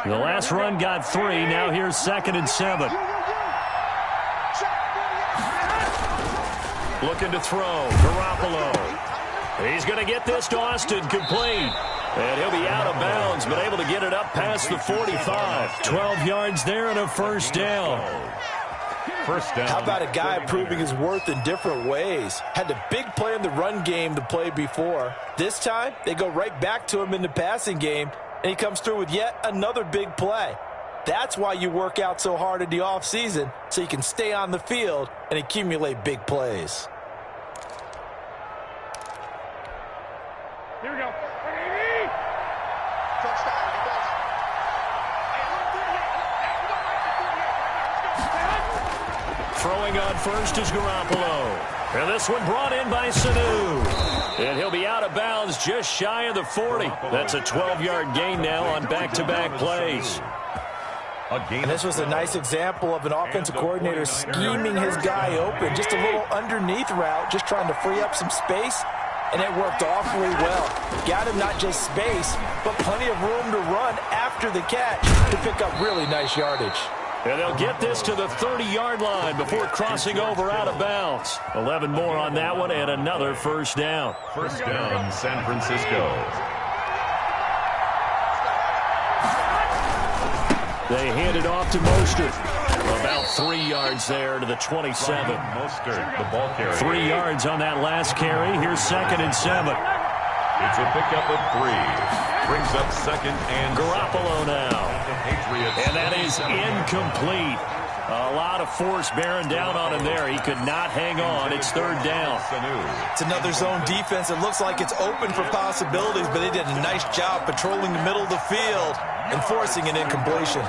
The last run got 3. Now here's 2nd and 7. Looking to throw. Garoppolo. He's going to get this to Austin complete. And he'll be out of bounds, but able to get it up past the 45. 12 yards there and a first down. First down. How about a guy proving his worth in different ways? Had the big play in the run game to play before. This time, they go right back to him in the passing game, and he comes through with yet another big play. That's why you work out so hard in the offseason, so you can stay on the field and accumulate big plays. Here we go. Throwing on first is Garoppolo. And this one brought in by Sanu. And he'll be out of bounds just shy of the 40. That's a 12-yard gain now on back-to-back plays. And this was a nice example of an offensive coordinator scheming his guy open. Just a little underneath route, just trying to free up some space. And it worked awfully well. Got him not just space, but plenty of room to run after the catch to pick up really nice yardage. And they'll get this to the 30-yard line before crossing over out of bounds. 11 more on that one and another first down. First down, San Francisco. They hand it off to Mostert. About 3 yards there to the 27. Mostert, the ball carrier. 3 yards on that last carry. Here's 2nd and 7. It's a pickup of 3. Brings up 2nd and Garoppolo now. Patriots. And that is incomplete. A lot of force bearing down on him there. He could not hang on. It's 3rd down. It's another zone defense. It looks like it's open for possibilities, but they did a nice job patrolling the middle of the field and forcing an incompletion.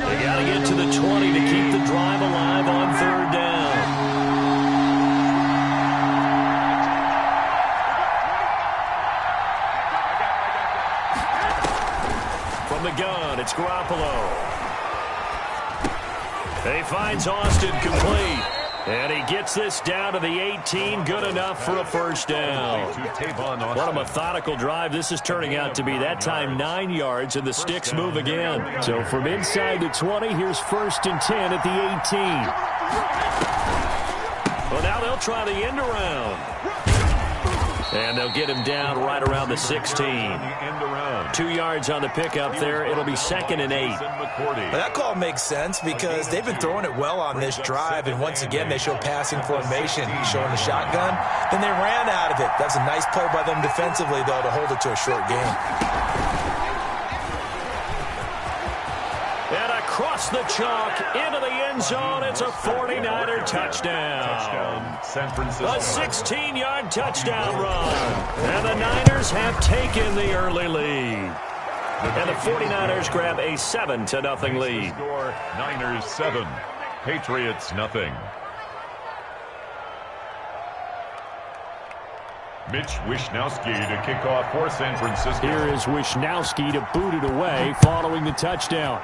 They got to get to the 20 to keep the drive alive on 3rd down. From the gun, it's Garoppolo. He finds Austin complete. And he gets this down to the 18. Good enough for a first down. What a methodical drive this is turning out to be. That time 9 yards, and the sticks move again. So from inside the 20, here's 1st and 10 at the 18. Well, now they'll try the end around. And they'll get him down right around the 16. 2 yards on the pickup there. It'll be 2nd and 8. But that call makes sense because they've been throwing it well on this drive, and once again they show passing formation, showing the shotgun. Then they ran out of it. That's a nice play by them defensively, though, to hold it to a short game. And across the chalk into the end zone, it's a 49er touchdown. San Francisco. A 16-yard touchdown run. And the Niners have taken the early lead. And the 49ers grab a 7-0 lead. Score, Niners 7, Patriots nothing. Mitch Wishnowsky to kick off for San Francisco. Here is Wishnowsky to boot it away following the touchdown.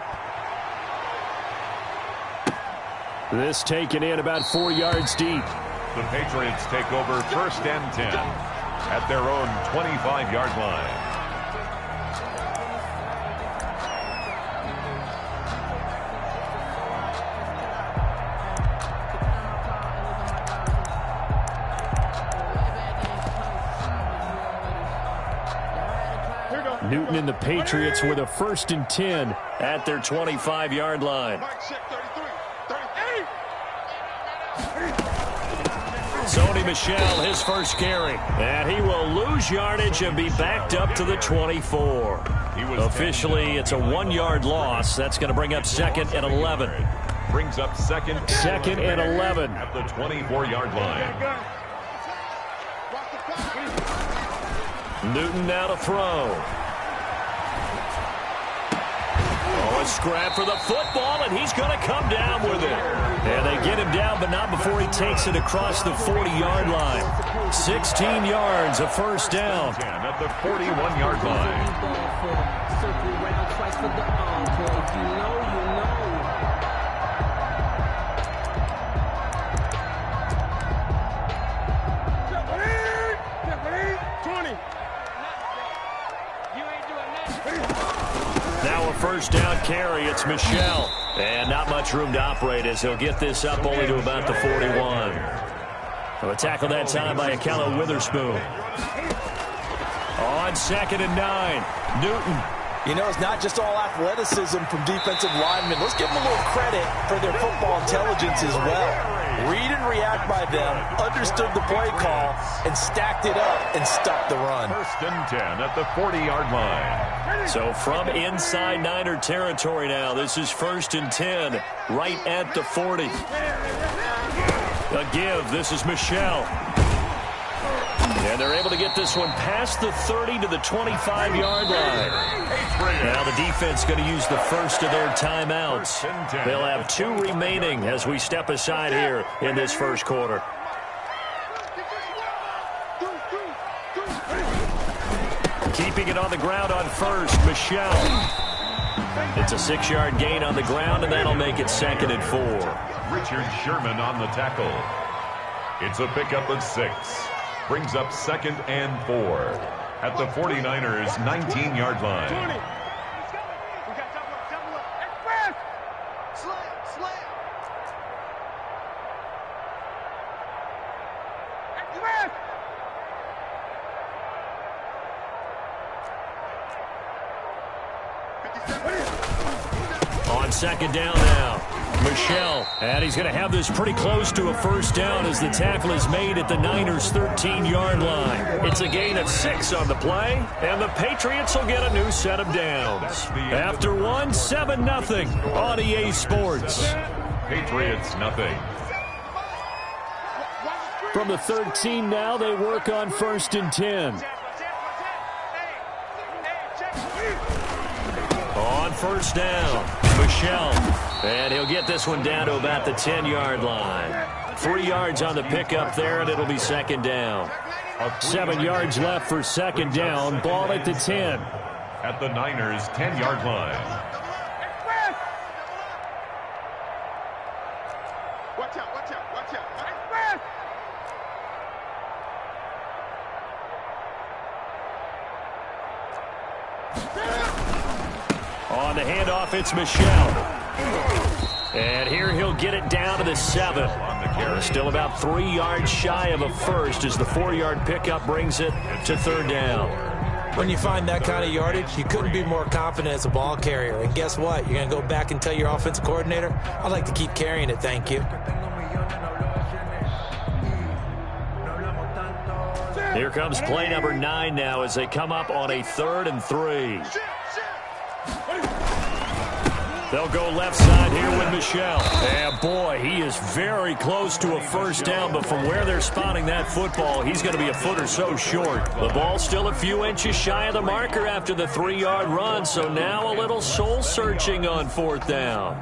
This taken in about 4 yards deep. The Patriots take over 1st and 10 at their own 25-yard line. Newton and the Patriots with a 1st and 10 at their 25-yard line. Sony Michel, his first carry. And he will lose yardage and be backed up to the 24. Officially, it's a 1-yard loss. That's going to bring up 2nd and 11. Brings up 2nd and 11. At the 24-yard line. Newton now to throw. Oh, a scrap for the football, and he's going to come down with it. And they get him down, but not before he takes it across the 40-yard line. 16 yards, a first down. At the 41-yard line. Now a first down carry. It's Michel. And not much room to operate as he'll get this up only to about the 41. A tackle that time by Akello Witherspoon. On 2nd and 9. Newton. You know, it's not just all athleticism from defensive linemen. Let's give them a little credit for their football intelligence as well. Read and react by them, understood the play call, and stacked it up and stopped the run. 1st and 10 at the 40-yard line. So from inside Niner territory now, this is 1st and 10, right at the 40. A give. This is Michel. And they're able to get this one past the 30 to the 25-yard line. Now the defense going to use the first of their timeouts. They'll have 2 remaining as we step aside here in this first quarter. Keeping it on the ground on first, Michel. It's a 6-yard gain on the ground, and that'll make it 2nd and 4. Richard Sherman on the tackle. It's a pickup of 6. Brings up 2nd and 4 at the 49ers' 19-yard line. On 2nd down now. Michel, and he's going to have this pretty close to a first down as the tackle is made at the Niners' 13-yard line. It's a gain of 6 on the play, and the Patriots will get a new set of downs. After 1, 7-0 on EA Sports. Patriots nothing. From the 13 now, they work on 1st and 10. On first down, Michel. And he'll get this one down to about the 10-yard line. 3 yards on the pickup there, and it'll be 2nd down. 7 yards left for 2nd down. Ball at the 10. At the Niners' 10-yard line. Watch out, watch out, watch out. On the handoff, it's Michel. And here he'll get it down to the 7. Still about 3 yards shy of a first as the 4-yard pickup brings it to 3rd down. When you find that kind of yardage, you couldn't be more confident as a ball carrier. And guess what? You're going to go back and tell your offensive coordinator, I'd like to keep carrying it, thank you. Here comes play number 9 now as they come up on a 3rd and 3. They'll go left side here with Michel. And boy, he is very close to a first down, but from where they're spotting that football, he's going to be a foot or so short. The ball's still a few inches shy of the marker after the 3-yard run, so now a little soul-searching on 4th down.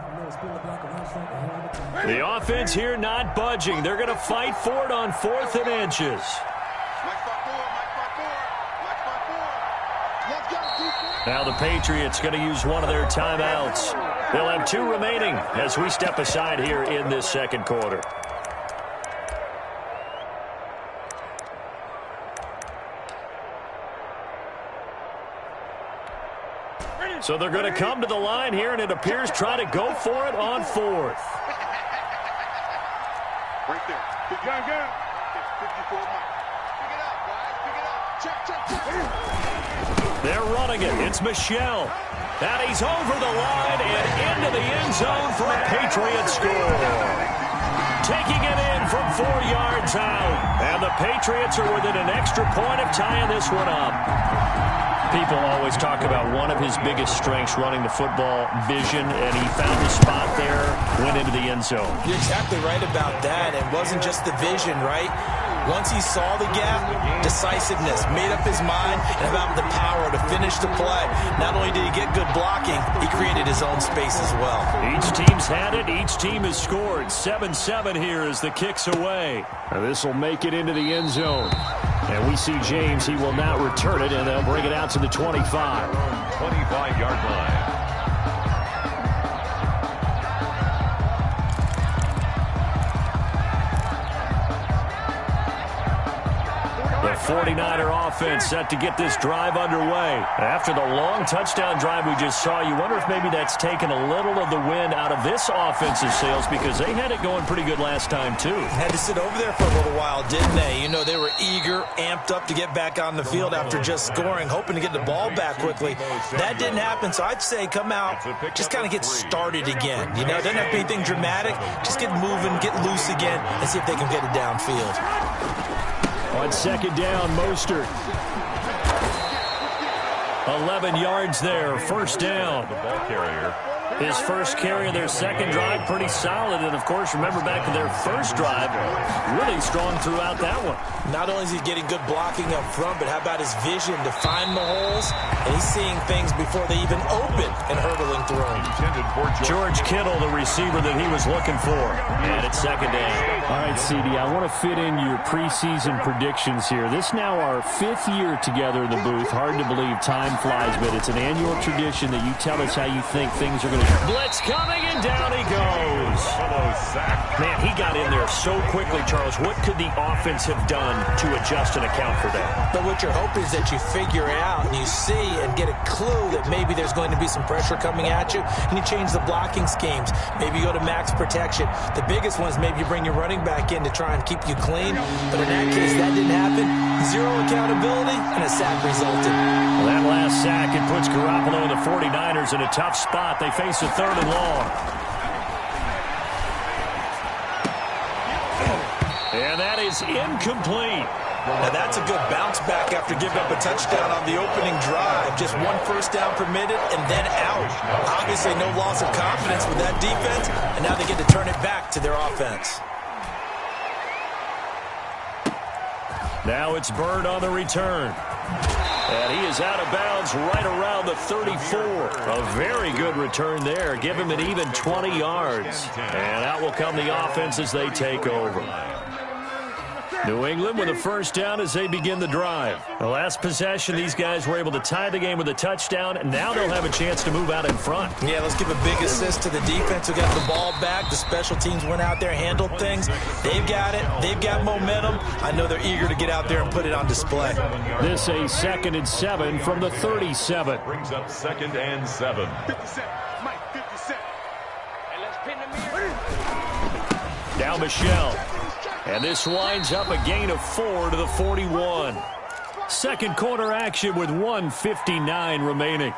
The offense here not budging. They're going to fight for it on 4th and inches. Now the Patriots going to use one of their timeouts. They'll have 2 remaining as we step aside here in this second quarter. So they're going to come to the line here, and it appears try to go for it on 4th. Right there. Good game, good. 54 Mike. Pick it up, guys. Pick it up. Check, check, check. They're running it. It's Michel. And he's over the line and into the end zone for a Patriot score. Taking it in from 4 yards out. And the Patriots are within an extra point of tying this one up. People always talk about one of his biggest strengths running the football, vision, and he found his spot there, went into the end zone. You're exactly right about that. It wasn't just the vision, right? Once he saw the gap, decisiveness, made up his mind, and about the power to finish the play. Not only did he get good blocking, he created his own space as well. Each team's had it. Each team has scored. 7-7 here as the kick's away. This will make it into the end zone. And we see James. He will not return it, and they'll bring it out to the 25. 25-yard line. 49er offense set to get this drive underway. After the long touchdown drive we just saw, you wonder if maybe that's taken a little of the wind out of this offensive sails, because they had it going pretty good last time too. Had to sit over there for a little while, didn't they? You know, they were eager, amped up to get back on the field after just scoring, hoping to get the ball back quickly. That didn't happen, so I'd say come out, just kind of get started again. You know, it doesn't have to be anything dramatic. Just get moving, get loose again, and see if they can get it downfield. On second down, Mostert. 11 yards there, first down. The ball carrier. His first carry of their second drive, pretty solid. And, of course, remember back to their first drive, really strong throughout that one. Not only is he getting good blocking up front, but how about his vision to find the holes? And he's seeing things before they even open and hurtling through them. George Kittle, the receiver that he was looking for. And it's second down. All right, CD, I want to fit in your preseason predictions here. This now our 5th year together in the booth. Hard to believe time flies, but it's an annual tradition that you tell us how you think things are going to go. Blitz coming, and down he goes. Man, he got in there so quickly, Charles. What could the offense have done to adjust and account for that? But what you're hoping is that you figure it out and you see and get a clue that maybe there's going to be some pressure coming at you, and you change the blocking schemes. Maybe you go to max protection. The biggest one is maybe you bring your running back in to try and keep you clean. But in that case, that didn't happen. Zero accountability, and a sack resulted. Well, that last sack, it puts Garoppolo and the 49ers in a tough spot. They face a 3rd and long. And that is incomplete. Now that's a good bounce back after giving up a touchdown on the opening drive. Just one first down permitted and then out. Obviously no loss of confidence with that defense, and now they get to turn it back to their offense. Now it's Bird on the return. And he is out of bounds right around the 34. A very good return there. Give him an even 20 yards. And out will come the offense as they take over. New England with a first down as they begin the drive. The last possession, these guys were able to tie the game with a touchdown, and now they'll have a chance to move out in front. Yeah, let's give a big assist to the defense who got the ball back. The special teams went out there, handled things. They've got it. They've got momentum. I know they're eager to get out there and put it on display. This a 2nd and 7 from the 37. Brings up 2nd and 7. 57. Mike, 57. And let's pin the mirror. Now Michelle. And this winds up a gain of 4 to the 41. Second quarter action with 1:59 remaining.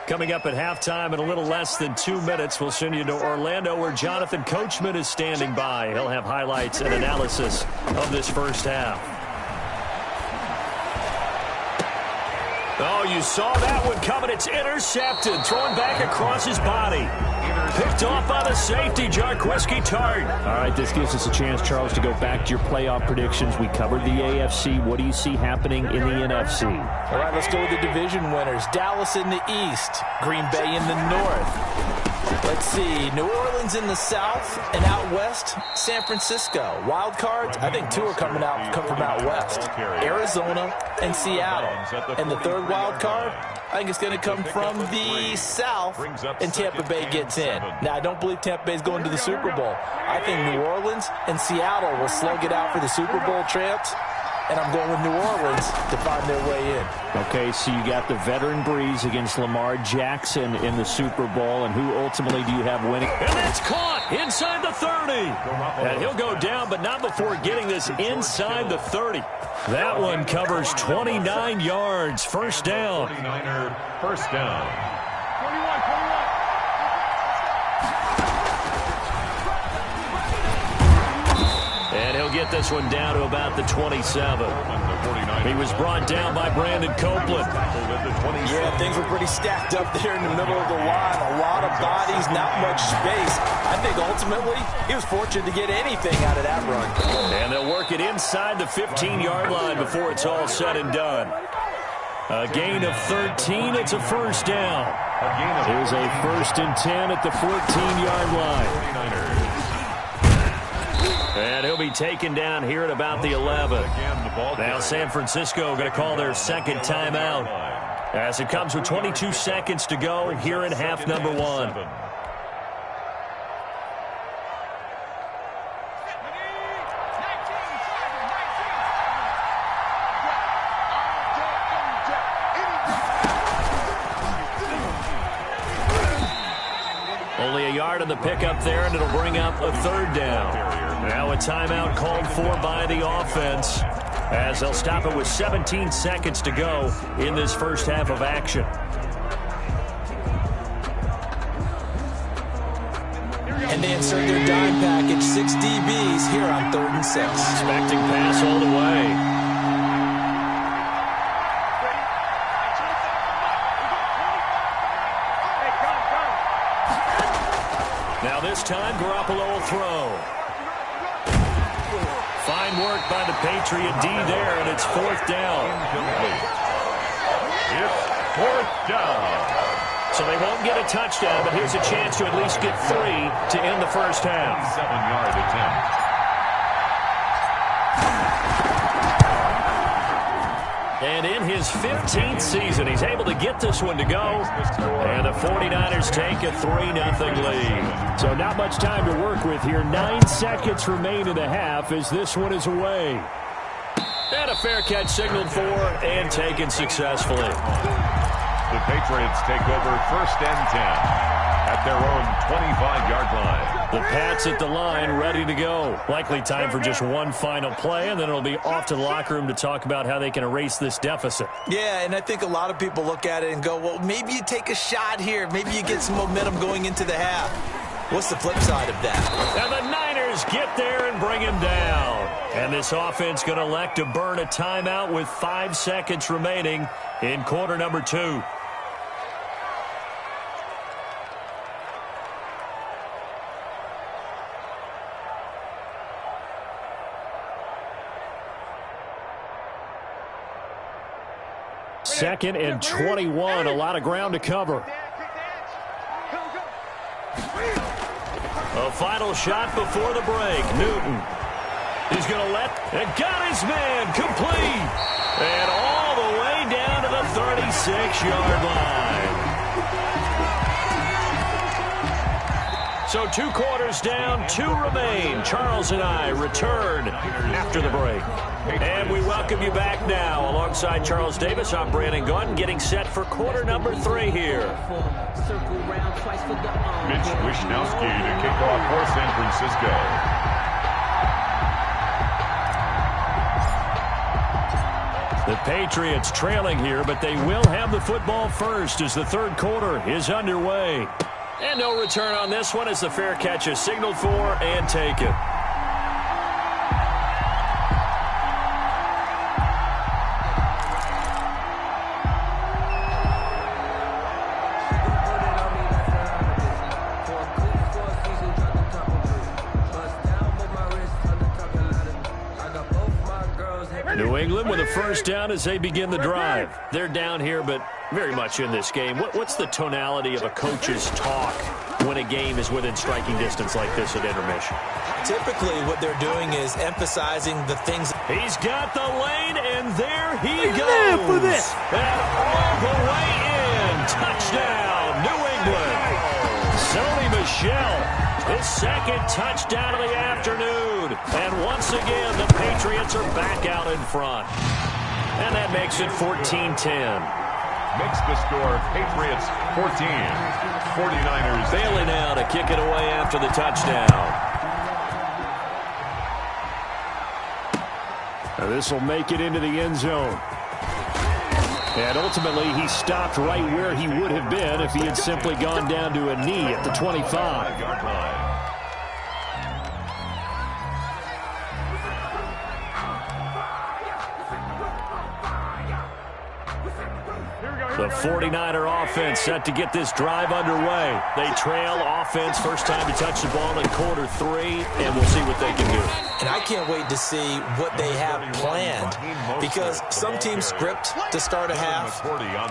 Coming up at halftime in a little less than 2 minutes, we'll send you to Orlando where Jonathan Coachman is standing by. He'll have highlights and analysis of this first half. Oh, you saw that one coming. It's intercepted. Thrown back across his body. Picked off by the safety, Jarquiski Tart. All right, this gives us a chance, Charles, to go back to your playoff predictions. We covered the AFC. What do you see happening in the NFC? All right, let's go with the division winners. Dallas in the East, Green Bay in the North. Let's see, New Orleans in the South, and out West, San Francisco. Wild cards, I think 2 come from out West. Arizona and Seattle. And the third wild card, I think it's going to come from the South, and Tampa Bay gets in. Now, I don't believe Tampa Bay's going to the Super Bowl. I think New Orleans and Seattle will slug it out for the Super Bowl champs, and I'm going with New Orleans to find their way in. Okay, so you got the veteran Breeze against Lamar Jackson in the Super Bowl, and who ultimately do you have winning? And that's caught inside the 30. And he'll go down, but not before getting this inside the 30. That one covers 29 yards. First down. 49er, first down. 21. And he'll get this one down to about the 27. He was brought down by Brandon Copeland. Yeah, things were pretty stacked up there in the middle of the line. A lot of bodies, not much space. I think ultimately he was fortunate to get anything out of that run. And they'll work it inside the 15-yard line before it's all said and done. A gain of 13. It's a first down. Here's a 1st and 10 at the 14-yard line. And he'll be taken down here at about the 11. Now San Francisco going to call their second timeout as it comes with 22 seconds to go here in half number 1. yard on the pickup there, and it'll bring up a third down. Now a timeout called for by the offense, as they'll stop it with 17 seconds to go in this first half of action. And they insert their dime package, 6 DBs here on 3rd and 6. Expecting pass all the way. Now this time, Garoppolo will throw. Fine work by the Patriot D there, and it's 4th down. It's 4th down. So they won't get a touchdown, but here's a chance to at least get 3 to end the first half. 7-yard attempt. And in his 15th season, he's able to get this one to go. And the 49ers take a 3-0 lead. So not much time to work with here. 9 seconds remain in the half as this one is away. And a fair catch signaled for and taken successfully. The Patriots take over 1st and 10 at their own 25-yard line. The Pats at the line, ready to go. Likely time for just one final play, and then it'll be off to the locker room to talk about how they can erase this deficit. Yeah, and I think a lot of people look at it and go, well, maybe you take a shot here. Maybe you get some momentum going into the half. What's the flip side of that? And the Niners get there and bring him down. And this offense going to elect to burn a timeout with 5 seconds remaining in quarter number 2. Second and 21, a lot of ground to cover. A final shot before the break. Newton. He's going to and got his man complete. And all the way down to the 36-yard line. So 2 quarters down, 2 remain. Charles and I return after the break. And we welcome you back now. Alongside Charles Davis, I'm Brandon Gaunt, getting set for quarter number 3 here. Mitch Wishnowsky to kick off for San Francisco. The Patriots trailing here, but they will have the football first as the 3rd quarter is underway. And no return on this one as the fair catch is signaled for and taken. New England with a first down as they begin the drive. They're down here, but very much in this game. What's the tonality of a coach's talk when a game is within striking distance like this at intermission? Typically, what they're doing is emphasizing the things. He's got the lane, and there he goes. For this. And all the way in. Touchdown, New England. Sony Michel. His 2nd touchdown of the afternoon. And once again, the Patriots are back out in front. And that makes it 14-10. Makes the score Patriots 14. 49ers. Bailey now to kick it away after the touchdown. Now this will make it into the end zone. And ultimately, he stopped right where he would have been if he had simply gone down to a knee at the 25. The 49er offense set to get this drive underway. They trail offense, first time to touch the ball in quarter 3, and we'll see what they can do. And I can't wait to see what they have planned, because some teams script to start a half.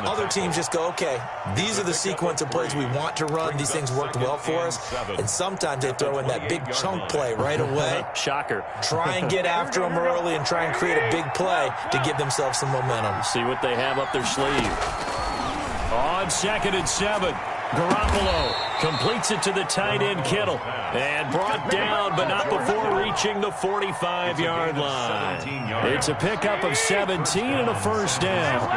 Other teams just go, okay, these are the sequence of plays we want to run. These things worked well for us. And sometimes they throw in that big chunk play right away. Shocker. Try and get after them early and try and create a big play to give themselves some momentum. See what they have up their sleeve. On 2nd and 7, Garoppolo completes it to the tight end Kittle. And brought down, but not before reaching the 45-yard line. It's a pickup of 17 and a first down.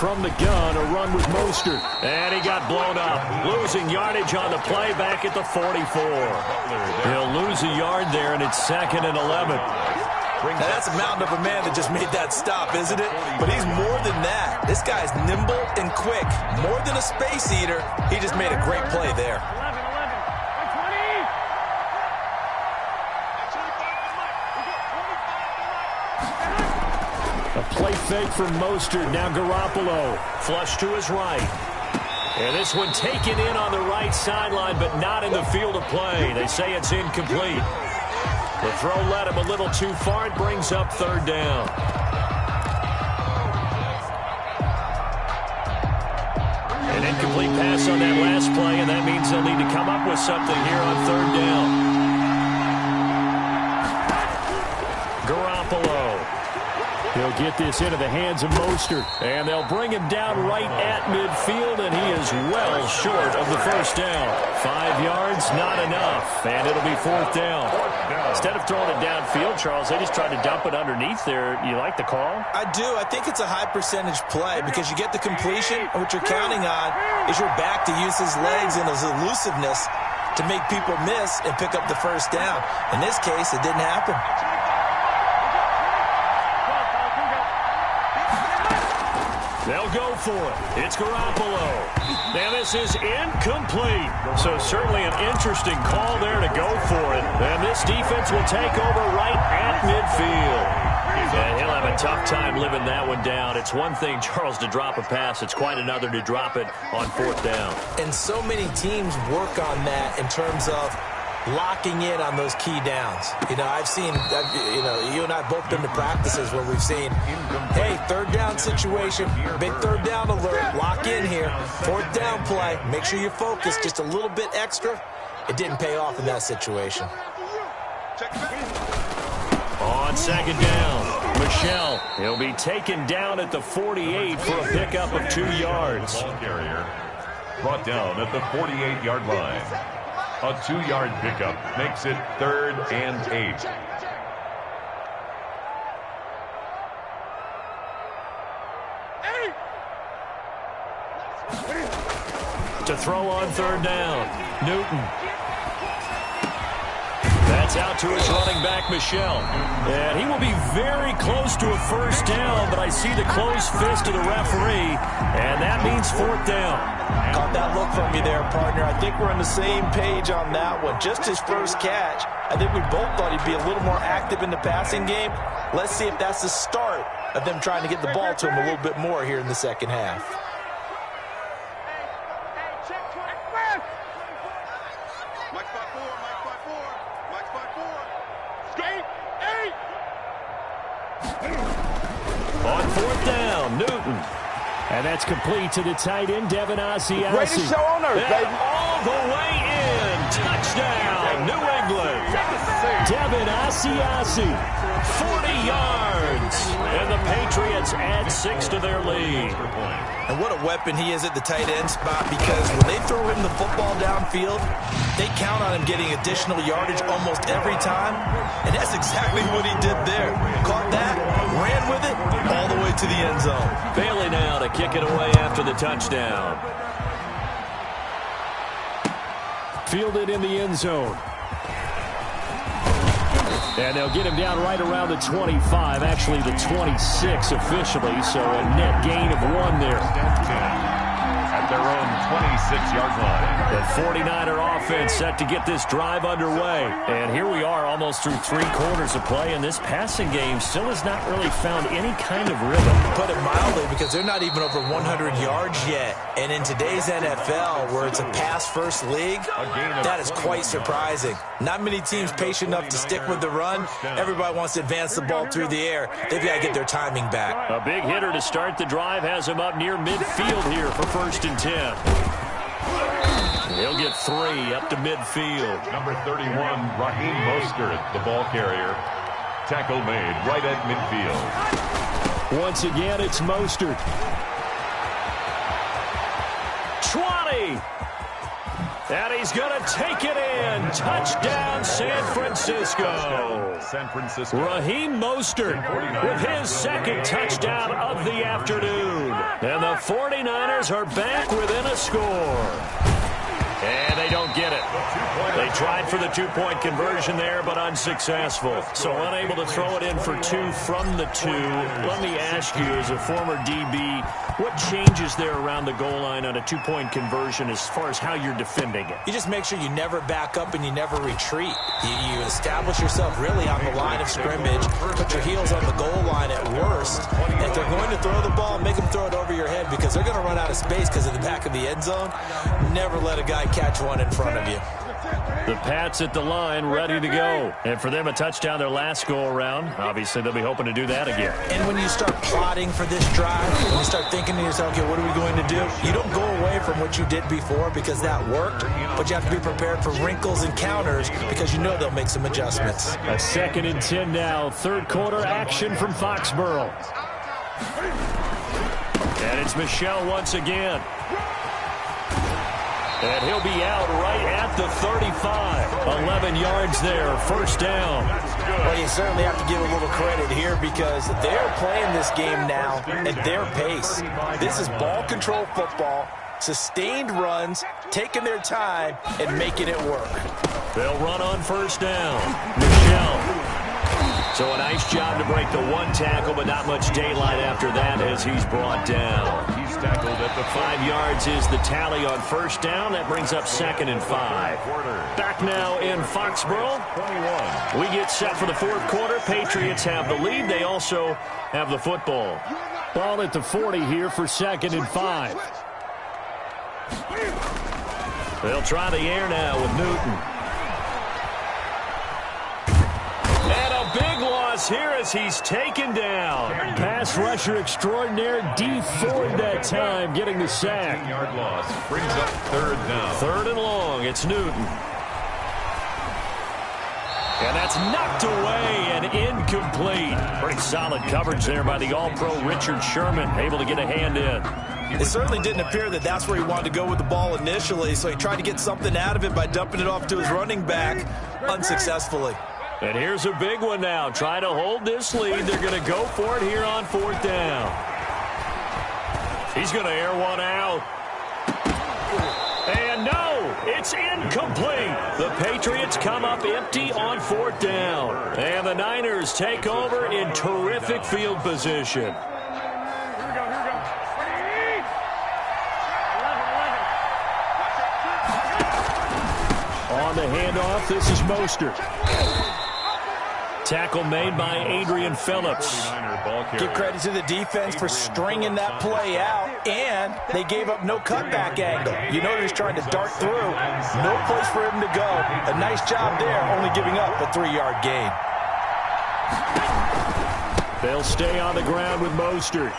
from the gun, a run with Mostert. And he got blown up, losing yardage on the play back at the 44. He'll lose a yard there, and it's 2nd and 11. Now, that's a mountain of a man that just made that stop, isn't it? But he's more than that. This guy's nimble and quick. More than a space eater, he just made a great play there. A play fake from Mostert. Now Garoppolo. Flush to his right. And this one taken in on the right sideline, but not in the field of play. They say it's incomplete. The throw led him a little too far. It brings up 3rd down. An incomplete pass on that last play, and that means they'll need to come up with something here on 3rd down. Garoppolo. He'll get this into the hands of Mostert, and they'll bring him down right at midfield, and he is well short of the 1st down. 5 yards, not enough, and it'll be 4th down. Instead of throwing it downfield, Charles, they just tried to dump it underneath there. You like the call? I do. I think it's a high percentage play because you get the completion, and what you're counting on is your back to use his legs and his elusiveness to make people miss and pick up the 1st down. In this case, it didn't happen. They'll go for it. It's Garoppolo. Now this is incomplete. So certainly an interesting call there to go for it. And this defense will take over right at midfield. And he'll have a tough time living that one down. It's one thing, Charles, to drop a pass. It's quite another to drop it on 4th down. And so many teams work on that in terms of locking in on those key downs. You know, I've seen, you and I both been to practices where we've seen, hey, 3rd down situation, big 3rd down alert, lock in here, 4th down play, make sure you focus just a little bit extra. It didn't pay off in that situation. On 2nd down, Michelle. He'll be taken down at the 48 for a pickup of 2 yards. Ball carrier brought down at the 48-yard line. A 2-yard pickup makes it 3rd and 8. To throw on 3rd down, Newton. That's out to his running back, Michelle. And he will be very close to a 1st down, but I see the closed fist of the referee, and that means 4th down. Caught that look from you there, partner. I think we're on the same page on that one. Just his first catch. I think we both thought he'd be a little more active in the passing game. Let's see if that's the start of them trying to get the ball to him a little bit more here in the 2nd half. On 4th down, Newton. And that's complete to the tight end, Devin Asiasi. Greatest show on earth, baby. All the way in. Touchdown, New England. Devin Asiasi, 40 yards. And the Patriots add 6 to their lead. And what a weapon he is at the tight end spot, because when they throw him the football downfield, they count on him getting additional yardage almost every time. And that's exactly what he did there. Caught that, ran with it, all the way to the end zone. Bailey now to kick it away after the touchdown. Fielded in the end zone. And they'll get him down right around the 25, actually the 26 officially, so a net gain of 1 there. At their own 26-yard line. The 49er offense set to get this drive underway. And here we are almost through 3 quarters of play, and this passing game still has not really found any kind of rhythm. Put it mildly, because they're not even over 100 yards yet. And in today's NFL, where it's a pass-first league, that is quite surprising. Not many teams patient enough to stick with the run. Everybody wants to advance the ball through the air. They've got to get their timing back. A big hitter to start the drive has him up near midfield here for 1st and 10. He'll get 3 up to midfield. Number 31, Raheem Mostert, the ball carrier. Tackle made right at midfield. Once again, it's Mostert. 20. And he's going to take it in. Touchdown, San Francisco. Raheem Mostert with his second touchdown of the afternoon. And the 49ers are back within a score. And they don't get it. They tried for the two-point conversion there, but unsuccessful. So unable to throw it in for two from the two. Let me ask you, as a former DB, what changes there around the goal line on a two-point conversion as far as how you're defending it? You just make sure you never back up and you never retreat. You establish yourself really on the line of scrimmage, put your heels on the goal line at worst. And if they're going to throw the ball, make them throw it over your head because they're going to run out of space because of the back of the end zone. Never let a guy catch one in front of you. The Pats at the line, ready to go. And for them, a touchdown their last go-around. Obviously, they'll be hoping to do that again. And when you start plotting for this drive, when you start thinking to yourself, okay, what are we going to do? You don't go away from what you did before because that worked, but you have to be prepared for wrinkles and counters because you know they'll make some adjustments. A 2nd and 10 now. Third quarter action from Foxborough. And it's Michel once again. And he'll be out right at the 35. 11 yards there, first down. Well, you certainly have to give a little credit here because they're playing this game now at their pace. This is ball control football, sustained runs, taking their time, and making it work. They'll run on first down. Michel. So a nice job to break the one tackle, but not much daylight after that as he's brought down. He's tackled at the 5 yards is the tally on first down. That brings up 2nd and 5. Back now in Foxborough. We get set for the fourth quarter. Patriots have the lead. They also have the football. Ball at the 40 here for 2nd and 5. They'll try the air now with Newton. Big loss here as he's taken down. Pass rusher extraordinaire, D Ford that time, getting the sack. Yard loss brings up 3rd down. 3rd and long, it's Newton. And that's knocked away and incomplete. Pretty solid coverage there by the All-Pro Richard Sherman, able to get a hand in. It certainly didn't appear that that's where he wanted to go with the ball initially, so he tried to get something out of it by dumping it off to his running back unsuccessfully. And here's a big one now. Trying to hold this lead. They're going to go for it here on 4th down. He's going to air one out. And no, it's incomplete. The Patriots come up empty on 4th down. And the Niners take over in terrific field position. On the handoff, this is Mostert. Tackle made by Adrian Phillips. Give credit to the defense for stringing that play out, and they gave up no cutback angle. You know they're just trying to dart through. No place for him to go. A nice job there, only giving up a 3-yard gain. They'll stay on the ground with Mostert.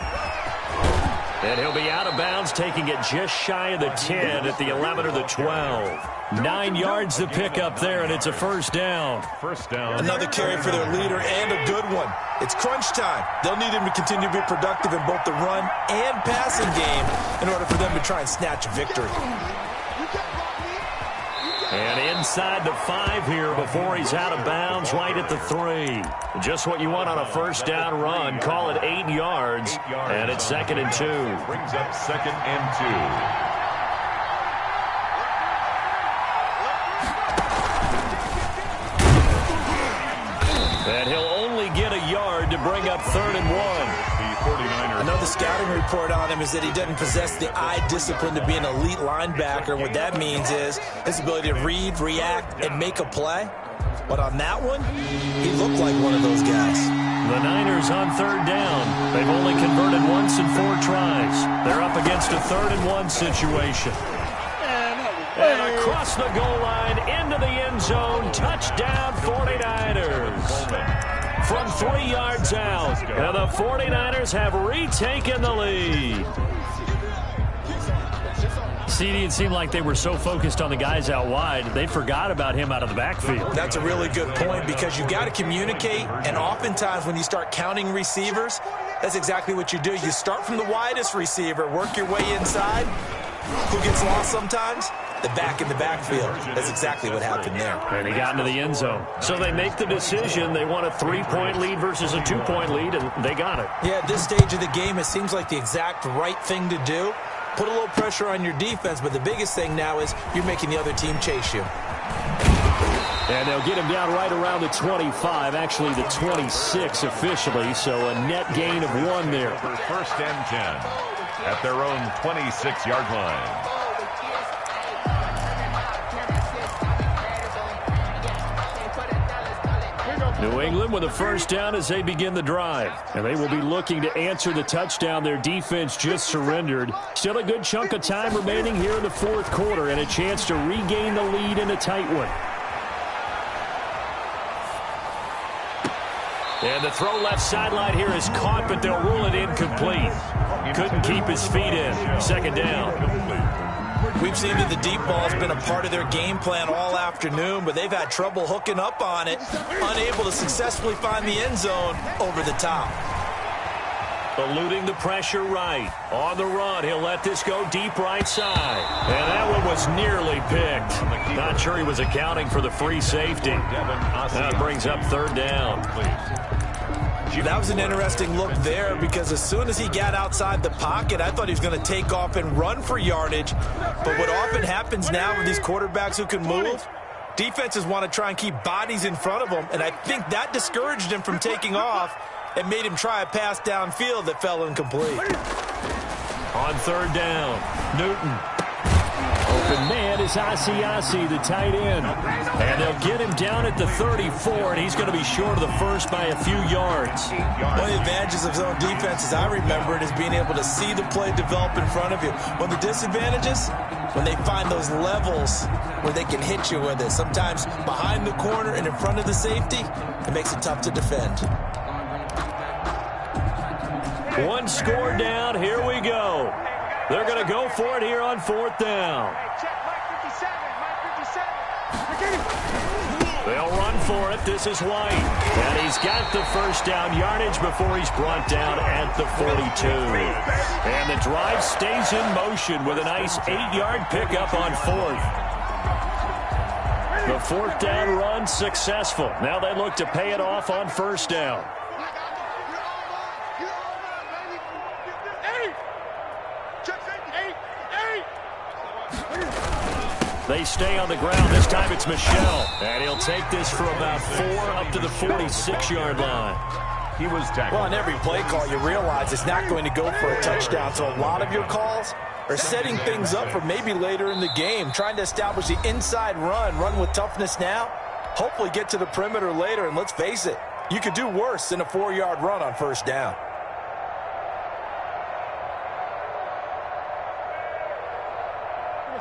And he'll be out of bounds, taking it just shy of the 10 at the 11 or the 12. 9 yards to pick up there, and it's a first down. Another carry for their leader, and a good one. It's crunch time. They'll need him to continue to be productive in both the run and passing game in order for them to try and snatch a victory. And inside the 5 here before he's out of bounds, right at the 3. Just what you want on a first down run. Call it 8 yards, and it's 2nd and 2. Brings up 2nd and 2. And he'll only get a yard to bring up 3rd and 1. The 49ers. Another scouting report on him is that he doesn't possess the eye discipline to be an elite linebacker. What that means is his ability to read, react, and make a play. But on that one, he looked like one of those guys. The Niners on 3rd down. They've only converted once in 4 tries. They're up against a 3rd and 1 situation. And across the goal line, into the end zone, touchdown 49ers. From 3 yards out, and the 49ers have retaken the lead. CD, it seemed like they were so focused on the guys out wide, they forgot about him out of the backfield. That's a really good point because you got to communicate, and oftentimes when you start counting receivers, that's exactly what you do. You start from the widest receiver, work your way inside. Who gets lost sometimes? the back in the backfield. That's exactly what happened there. And he got into the end zone. So they make the decision. They want a 3-point lead versus a 2-point lead, and they got it. Yeah, at this stage of the game, it seems like the exact right thing to do. Put a little pressure on your defense, but the biggest thing now is you're making the other team chase you. And they'll get him down right around the 25, actually the 26 officially, so a net gain of 1 there. For first and 10 at their own 26-yard line. New England with a first down as they begin the drive. And they will be looking to answer the touchdown their defense just surrendered. Still a good chunk of time remaining here in the fourth quarter and a chance to regain the lead in a tight one. And the throw left sideline here is caught, but they'll rule it incomplete. Couldn't keep his feet in. Second down. We've seen that the deep ball has been a part of their game plan all afternoon, but they've had trouble hooking up on it, unable to successfully find the end zone over the top. Eluding the pressure right. On the run, he'll let this go deep right side. And that one was nearly picked. Not sure he was accounting for the free safety. That brings up third down. That was an interesting look there because as soon as he got outside the pocket, I thought he was going to take off and run for yardage. But what often happens now with these quarterbacks who can move, defenses want to try and keep bodies in front of them, and I think that discouraged him from taking off and made him try a pass downfield that fell incomplete. On third down, Newton. Open man is Asiasi, the tight end. And they'll get him down at the 34, and he's going to be short of the first by a few yards. One of the advantages of zone defense, as I remember it, is being able to see the play develop in front of you. One of the disadvantages, when they find those levels where they can hit you with it. Sometimes behind the corner and in front of the safety, it makes it tough to defend. One score down. Here we go. They're going to go for it here on fourth down. They'll run for it. This is White. And he's got the first down yardage before he's brought down at the 42. And the drive stays in motion with a nice 8-yard pickup on fourth. The fourth down run successful. Now they look to pay it off on first down. They stay on the ground. This time it's Michel. And he'll take this for about 4 up to the 46-yard line. He was tackled. Well, on every play call, you realize it's not going to go for a touchdown. So a lot of your calls are setting things up for maybe later in the game, trying to establish the inside run with toughness now, hopefully get to the perimeter later. And let's face it, you could do worse than a 4-yard run on first down.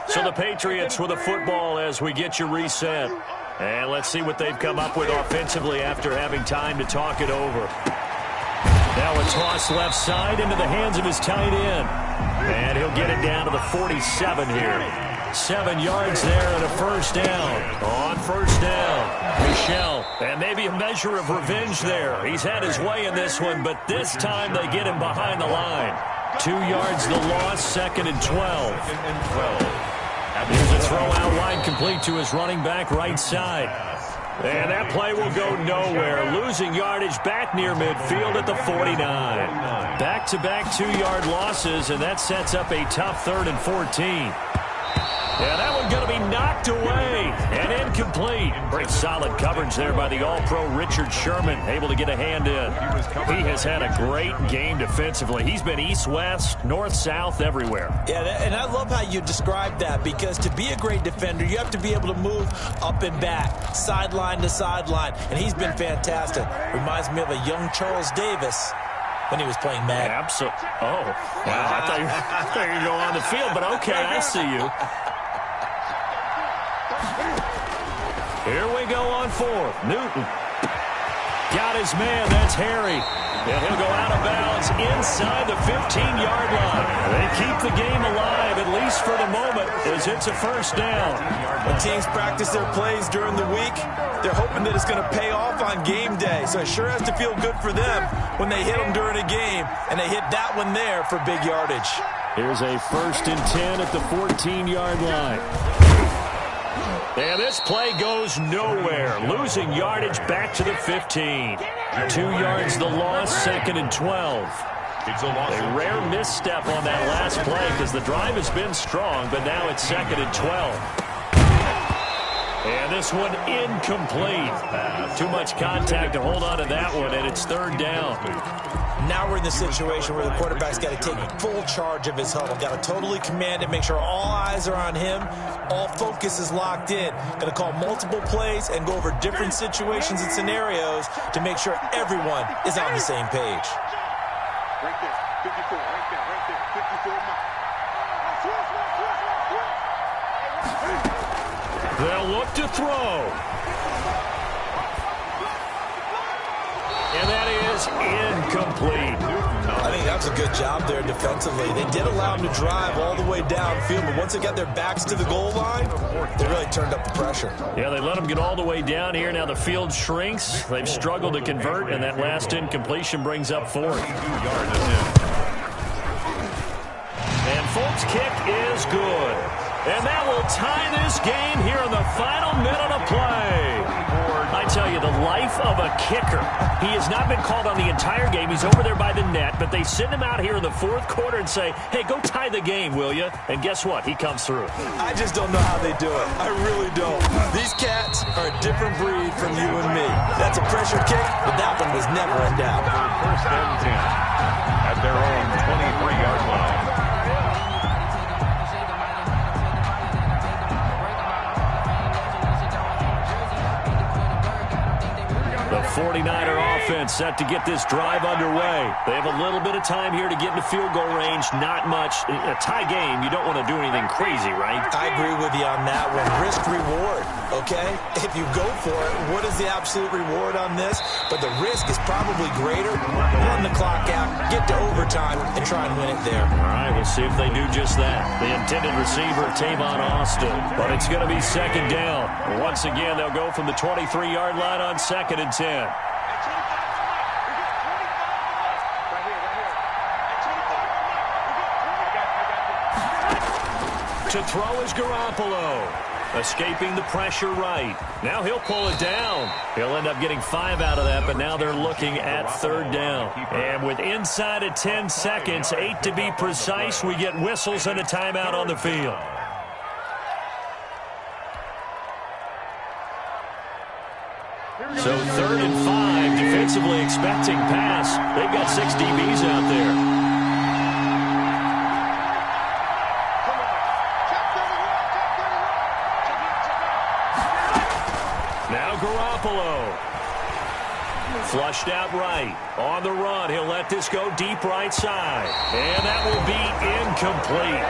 So the Patriots with a football as we get you reset. And let's see what they've come up with offensively after having time to talk it over. Now a toss left side into the hands of his tight end. And he'll get it down to the 47 here. 7 yards there and a first down. On first down, Michel. And maybe a measure of revenge there. He's had his way in this one, but this time they get him behind the line. 2 yards the loss, second and 12. Here's a throw out wide, complete to his running back right side. And that play will go nowhere. Losing yardage back near midfield at the 49. Back-to-back 2-yard losses, and that sets up a tough 3rd and 14. Yeah, that one's going to be knocked away and incomplete. Pretty solid coverage there by the All-Pro Richard Sherman, able to get a hand in. He has had a great game defensively. He's been east-west, north-south, everywhere. Yeah, and I love how you describe that, because to be a great defender, you have to be able to move up and back, sideline to sideline, and he's been fantastic. Reminds me of a young Charles Davis when he was playing Madden. Absolutely. Oh, wow. I thought you were going to go on the field, but okay, I see you. Here we go on fourth. Newton got his man. That's Harry. And he'll go out of bounds inside the 15-yard line. They keep the game alive, at least for the moment, as it's a first down. When teams practice their plays during the week, they're hoping that it's going to pay off on game day. So it sure has to feel good for them when they hit them during a game, and they hit that one there for big yardage. Here's a 1st and 10 at the 14-yard line. And this play goes nowhere. Losing yardage back to the 15. 2 yards the loss, 2nd and 12. A rare misstep on that last play because the drive has been strong, but now it's 2nd and 12. And this one incomplete. Too much contact to hold on to that one, and it's 3rd down. Now we're in the situation where the quarterback's got to take full charge of his huddle. Got to totally command it, make sure all eyes are on him. All focus is locked in. Going to call multiple plays and go over different situations and scenarios to make sure everyone is on the same page. Right there, 54, right there, 54 miles. They'll look to throw. And that is incomplete. I think that was a good job there defensively. They did allow him to drive all the way downfield, but once they got their backs to the goal line, they really turned up the pressure. Yeah, they let them get all the way down here. Now the field shrinks. They've struggled to convert, and that last incompletion brings up 4th. And Folt's kick is good. And that will tie this game here in the final minute of play. I tell you, the life of a kicker. He has not been called on the entire game. He's over there by the net, but they send him out here in the 4th quarter and say, hey, go tie the game, will you? And guess what? He comes through. I just don't know how they do it. I really don't. These cats are a different breed from you and me. That's a pressure kick, but that one was never in doubt. 1st and 10 at their own 23-yard line. The 49er offense set to get this drive underway. They have a little bit of time here to get into field goal range. Not much. A tie game, you don't want to do anything crazy, right? I agree with you on that one. Risk reward, okay? If you go for it, what is the absolute reward on this? But the risk is probably greater. Run the clock out, get to overtime, and try and win it there. All right, we'll see if they do just that. The intended receiver, Tavon Austin. But it's going to be 2nd down. Once again, they'll go from the 23-yard line on 2nd and 10. To throw is Garoppolo. Escaping the pressure right. Now he'll pull it down. He'll end up getting 5 out of that, but now they're looking at 3rd down. And with inside of 10 seconds, 8 to be precise, we get whistles and a timeout on the field. So 3rd and 5, defensively expecting pass. They've got 6 DBs out there. Now Garoppolo. Flushed out right. On the run, he'll let this go deep right side. And that will be incomplete.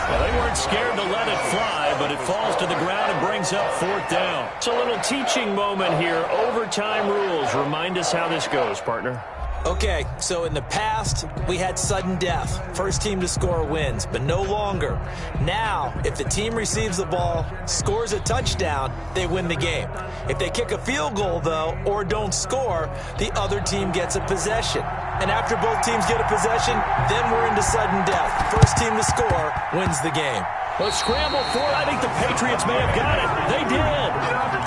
Well, they weren't scared to let it fly, but it falls to the ground and brings up 4th down. It's a little teaching moment here. Overtime rules. Remind us how this goes, partner. Okay, so in the past, we had sudden death. First team to score wins, but no longer. Now, if the team receives the ball, scores a touchdown, they win the game. If they kick a field goal, though, or don't score, the other team gets a possession. And after both teams get a possession, then we're into sudden death. First team to score wins the game. Well, scramble for it. I think the Patriots may have got it. They did.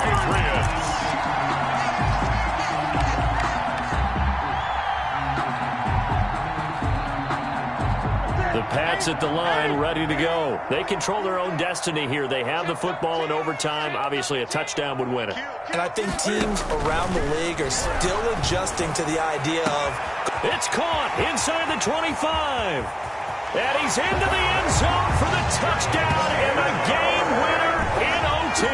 Patriots. The Pats at the line, ready to go. They control their own destiny here. They have the football in overtime. Obviously, a touchdown would win it. And I think teams around the league are still adjusting to the idea of... It's caught inside the 25. And he's into the end zone for the touchdown and the game winner in OT.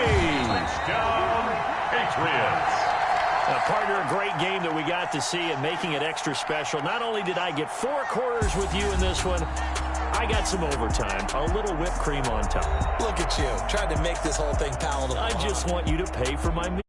Touchdown, Patriots. Now, partner, a great game that we got to see and making it extra special. Not only did I get 4 quarters with you in this one, I got some overtime, a little whipped cream on top. Look at you, trying to make this whole thing palatable. I just want you to pay for my meal.